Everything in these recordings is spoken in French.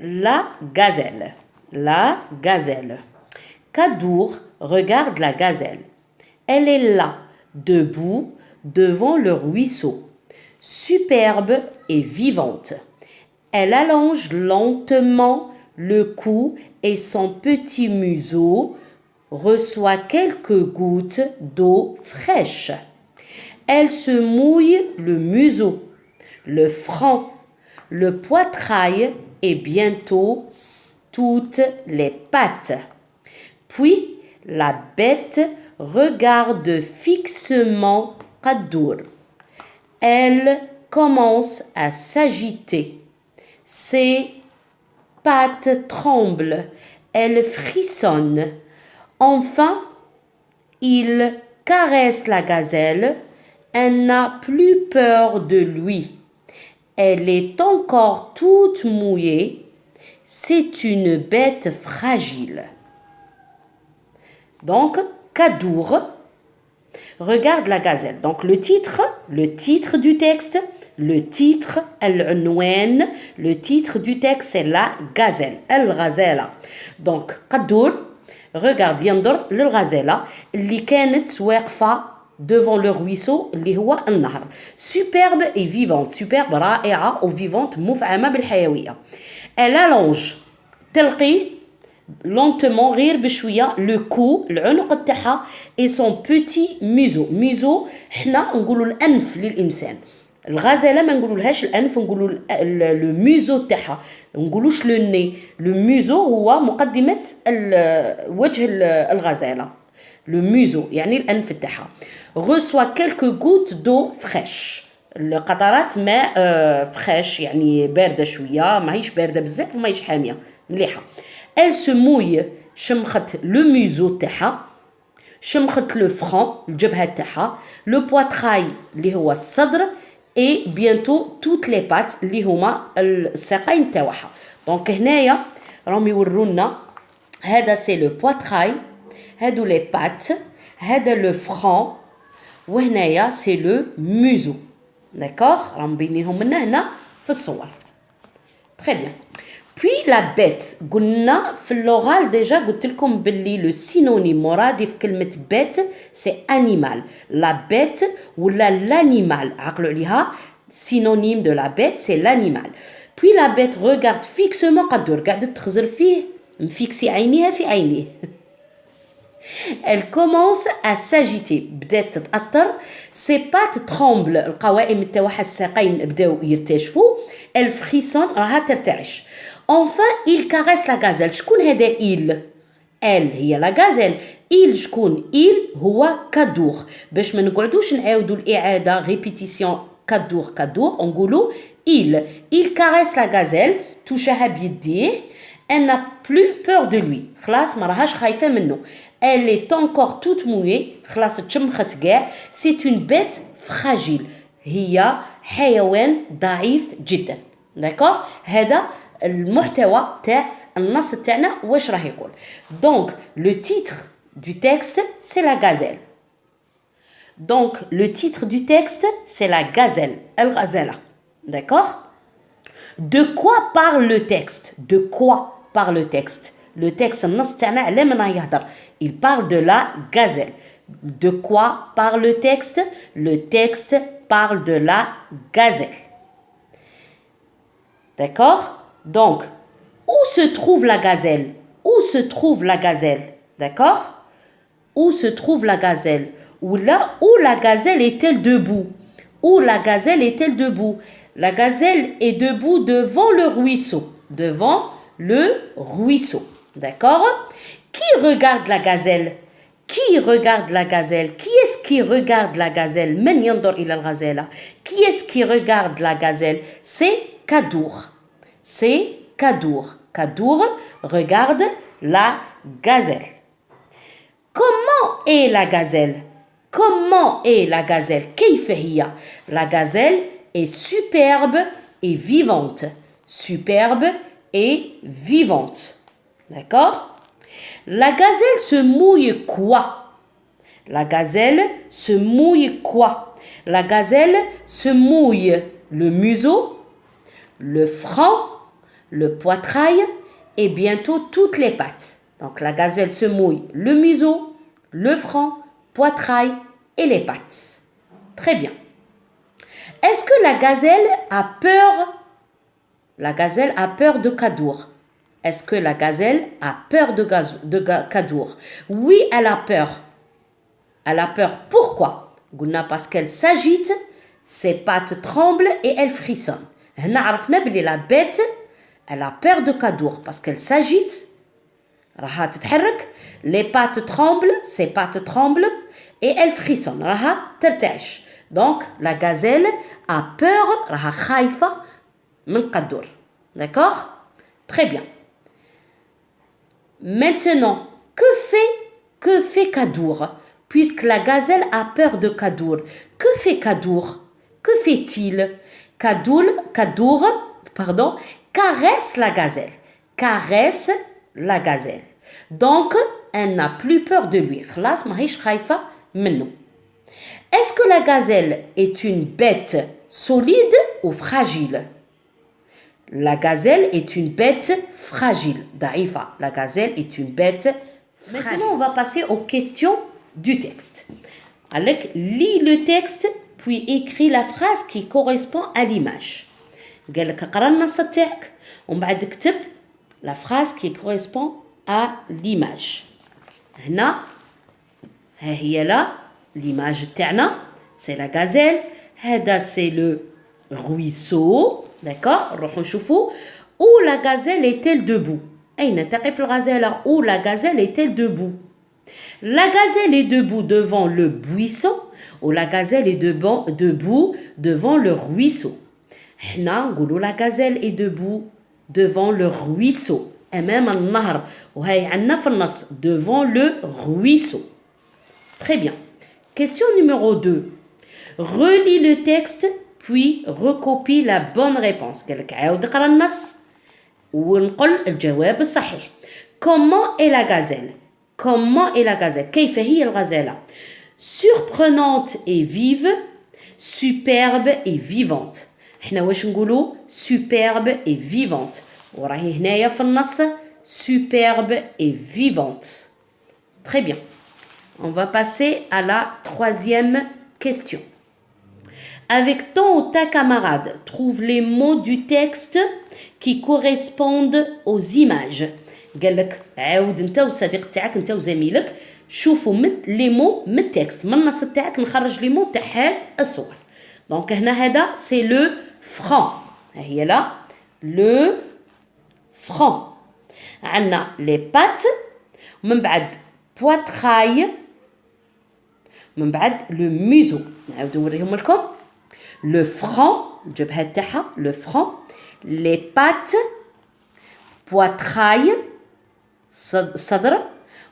La gazelle. La gazelle. Kadour regarde la gazelle. Elle est là, debout, devant le ruisseau, superbe et vivante. Elle allonge lentement le cou et son petit museau reçoit quelques gouttes d'eau fraîche. Elle se mouille le museau, le front, le poitrail et bientôt toutes les pattes. Puis la bête regarde fixement Qadour. Elle commence à s'agiter. Ses pattes tremblent, elle frissonne. Enfin, il caresse la gazelle. Elle n'a plus peur de lui. Elle est encore toute mouillée. C'est une bête fragile. Donc, Kadour regarde la gazelle. Donc, le titre du texte, le titre, al-unwan, le titre du texte, c'est la gazelle, al-ghazala. Donc, Kadour regarde, ينظر للغزالة اللي كانت واقفة devant le ruisseau اللي هو النهر. Superbe et vivante. Superbe رائعة ou vivante مفعمة بالحيوية. Elle allonge تلقي lentement غير بشوية le cou العنق تاعها et son petit museau. Museau حنا نقولوا الأنف للإنسان. الغزالة ما نقولولهاش الأنف نقولوا لو ميزو تاعها نقولوش لو ني. لو ميزو هو مقدمة وجه الغزالة. لو ميزو يعني الأنف تاعها. reçoit quelques gouttes d'eau fraîche. القطرات ماء فريش يعني باردة شوية ماهيش باردة بزاف وماهيش حامية مليحة. Elle se mouille شمخت لو ميزو تاعها شمخت لو فرون الجبهة تاعها لو بواتراي اللي هو الصدر et bientôt toutes les pattes اللي هما الساقين تاعها. دونك هنايا راهم يورونا هذا سي لو بواتراي هادو لي بات هذا لو فرون وهنايا سي لو موزو. داكوغ راهم مبينينهم لنا هنا في الصور. تري بيان. Puis la bête قلنا في اللغال ديجا قلت لكم باللي لو سينونيم مرادف كلمة بيت سي انيمال. لا بيت ولا لانيمال عقلوا عليها سينونيم دو لا بيت سي لانيمال. Puis la bête regarde fixement قدور قاعدة تخزر فيه مفيكسي عينيها في عينيه. Elle commence à s'agiter بدات تتأثر. Ses pattes tremblent القوائم تاعها الساقين بداو يرتجفوا. Elle frissonne راها ترتعش. Enfin, il caresse la gazelle. شكون هذا il? Elle هي la gazelle. Il شكون? il هو كادور. باش ما نقعدوش نعاودوا الإعادة répétition كادور نقولوا il caresse la gazelle توشها بيديه. Elle n'a plus peur de lui. خلاص ما راهاش خايفة منه. Elle est encore toute mouillée. خلاص تشمخت كاع. C'est une bête fragile. هي حيوان ضعيف جدا. d'accord هذا المحتوى تاع النص تاعنا واش راه يقول. Donc le titre du texte c'est la gazelle. Donc le titre du texte c'est la gazelle, الغزالة. D'accord? De quoi parle le texte? De quoi parle le texte? Le texte النص تاعنا على من راه يهضر. Il parle de la gazelle. De quoi parle le texte? Le texte parle de la gazelle. D'accord? Donc, où se trouve la gazelle? Où se trouve la gazelle? D'accord? Où se trouve la gazelle? Ou là, où la gazelle est-elle debout? Où la gazelle est-elle debout? La gazelle est debout devant le ruisseau. Devant le ruisseau. D'accord? Qui regarde la gazelle? Qui regarde la gazelle? Qui est-ce qui regarde la gazelle? من ينظر إلى الغزالة. Qui est-ce qui regarde la gazelle? C'est Kadour. C'est Kadour. Kadour regarde la gazelle. Comment est la gazelle? Comment est la gazelle? كيف هي? La gazelle est superbe et vivante. Superbe et vivante. D'accord? La gazelle se mouille quoi? La gazelle se mouille quoi? La gazelle se mouille le museau, le front, le poitrail et bientôt toutes les pattes. Donc la gazelle se mouille le museau, le front, poitrail et les pattes. Très bien. Est-ce que la gazelle a peur? La gazelle a peur de Kadour. Est-ce que la gazelle a peur de Kadour? Oui, elle a peur. Elle a peur. Pourquoi? Parce qu'elle s'agite, ses pattes tremblent et elle frissonne. La bête, elle a peur de Kadour parce qu'elle s'agite. Les pattes tremblent, ses pattes tremblent et elle frissonne. Donc, la gazelle a peur, d'accord? Très bien. Maintenant, que fait Kadour? Puisque la gazelle a peur de Kadour. Que fait Kadour? Que fait-il? Kadour, caresse la gazelle. Caresse la gazelle. Donc, elle n'a plus peur de lui. Est-ce que la gazelle est une bête solide ou fragile? La gazelle est une bête fragile. Da'ifa. La gazelle est une bête fragile. Maintenant, on va passer aux questions du texte. Alek, lis le texte, puis écris la phrase qui correspond à l'image. قال لك اقرا النص تاعك ومن بعد اكتب la phrase qui correspond à l'image. هنا ها هي لا l'image تاعنا c'est la gazelle. هذا c'est le ruisseau. D'accord? نروحوا نشوفوا où la gazelle est-elle debout. أين تقف الغزالة? Où la gazelle est-elle debout? La gazelle est debout devant le buisson ou la gazelle est debout devant le ruisseau. حنا نقولوا la gazelle est debout devant le ruisseau. أمام النهر وهي عندنا في النص devant le ruisseau. Très bien. Question numéro 2. Relis le texte puis recopie la bonne réponse. قال لك عاود اقرا النص ونقل الجواب الصحيح. Comment est la gazelle? Comment est la gazelle? كيف هي الغزالة? Surprenante et vive, superbe et vivante. احنا واش نقولوا superbe et vivante. وراهي هنايا في النص superbe et vivante. Très bien. On va passer à la troisième question. Avec ton ou ta camarade, trouve les mots du texte qui correspondent aux images. قال لك عاود انت والصديق تاعك انت وزميلك شوفوا لي مو من التكست من النص تاعك نخرج لي مو تاع هاد الصور. دونك هنا هذا سي لو فران. ها هي لا لو فران. عندنا لي بات ومن بعد بواتراي من بعد لو ميزو. نعاود نوريهم لكم لو فران الجبهه تاعها لو فران لي بات بواتراي الصدر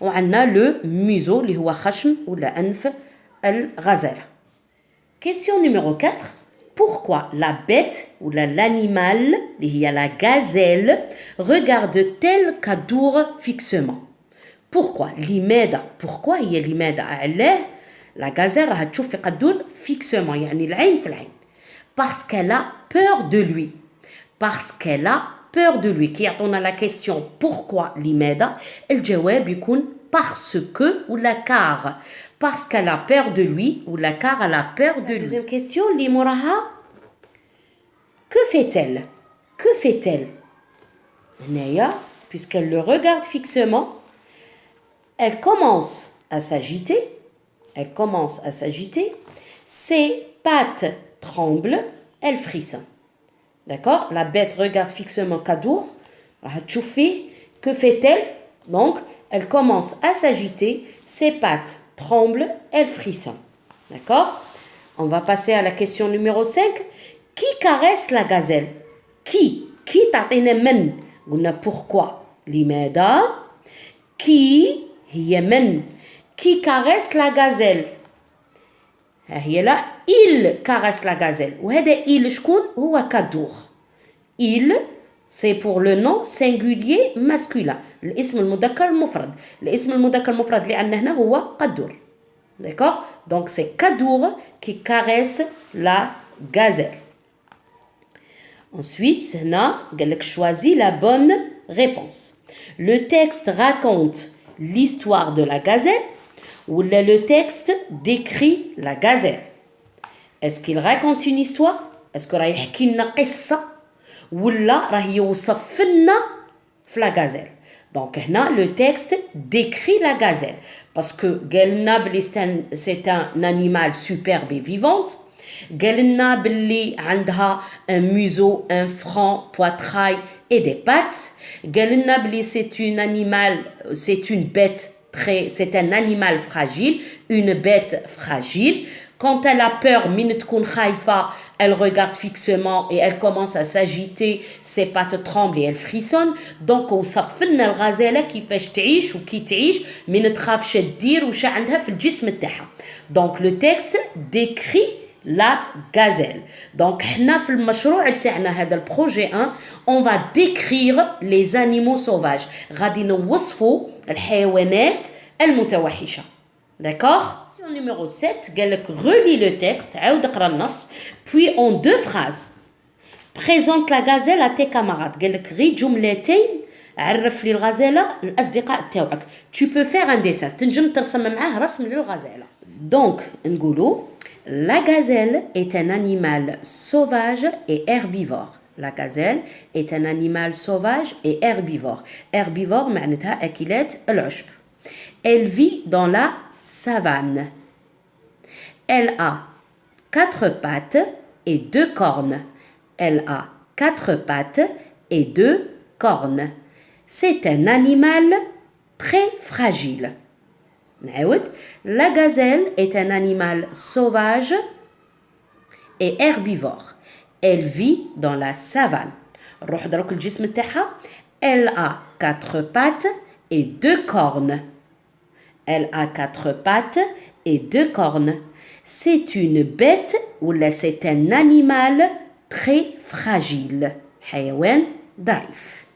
وعندنا لو ميزو اللي هو خشم ولا أنف الغزالة. Question numéro 4. Pourquoi la bête ou l'animal اللي هي la gazelle regarde-t-elle Kadour fixement? Pourquoi? لماذا؟ Pourquoi هي لماذا؟ علاه la gazelle راح تشوف في قدور fixement يعني العين في العين. Parce qu'elle a peur de lui. Parce qu'elle a peur de lui. Qui يعطونا la question pourquoi لماذا الجواب يكون parce que ou la car. Parce qu'elle a peur de lui ou la car elle a peur de lui. Deuxième question اللي موراها que fait-elle? Que fait-elle? هنايا puisqu'elle le regarde fixement elle commence à s'agiter. Elle commence à s'agiter. Ses pattes tremblent. Elle frissonne. D'accord? La bête regarde fixement Kadour. Que fait-elle? Donc, elle commence à s'agiter. Ses pattes tremblent. Elle frissonne. D'accord? On va passer à la question numéro 5. Qui caresse la gazelle? Qui? Qui تعطينا من? قلنا pourquoi? لماذا? Qui هي من? Qui caresse la gazelle? هي لا il caresse la gazelle. وهذا il شكون؟ هو Kadour. Il c'est pour le nom singulier masculin. الاسم المذكر المفرد. الاسم المذكر المفرد اللي عندنا هنا هو Kadour. D'accord? Donc c'est Kadour qui caresse la gazelle. Ensuite, choisis la bonne réponse. Le texte raconte l'histoire de la gazelle ou le texte décrit la gazelle. Est-ce qu'il raconte une histoire? Est-ce qu'il raconte une قصة ولا راه يوصف لنا في la gazelle? Donc هنا le texte décrit la gazelle parce que c'est un animal superbe et vivante. قالنا باللي عندها un museau, un front, poitrail et des pattes. قالنا باللي c'est un animal fragile, une bête fragile. Quand elle a peur, elle regarde fixement et elle commence à s'agiter, ses pattes tremblent et elle frissonne. Donc on صفنا الغزالة كيفاش تعيش وكي تعيش من تخافش تدير وش عندها في الجسم تاعها. Donc le texte décrit la gazelle. Donc حنا في المشروع تاعنا هذا البروجي 1 on va décrire les animaux sauvages. غادي نوصفوا الحيوانات المتوحشة. D'accord? Numéro 7 قال لك relis le texte عاود اقرا النص puis en 2 phrases présente la gazelle à tes camarades. قال لك غير جملتين عرف لي الغزالة الأصدقاء تاوعك. Tu peux faire un dessin. تنجم ترسم معاه رسم للغزالة. Donc نقولوا la gazelle est un animal sauvage et herbivore. La gazelle est un animal sauvage et herbivore. Herbivore معناتها أكلات العشب. Elle vit dans la savane. Elle a 4 pattes et 2 cornes. Elle a 4 pattes et 2 cornes. C'est un animal très fragile. La gazelle est un animal sauvage et herbivore. Elle vit dans la savane. Elle a 4 pattes et 2 cornes. Elle a 4 pattes et 2 cornes. C'est une bête ou c'est un animal très fragile. حيوان ضعيف.